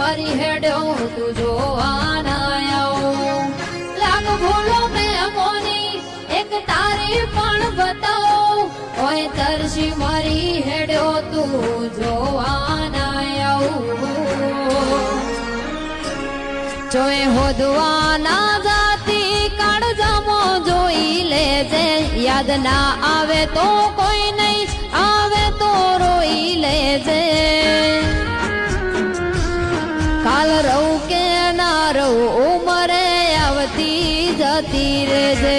મારી હેડ્યો તું જોવા ના આવું લાગ ભૂલો મેં મોની એક તારી પણ બતાવો ઓય તરસી મારી હેડ્યો તું જોવા ના આવું જોઈ હોદવા ના જાતી કાળજામો જોઈ લેજે યાદ ના આવે તો કોઈ નહીં આવે તો રોઈ લેજે કાલ રહું કે ના રહું ઉમરે આવતી જતી રહેજે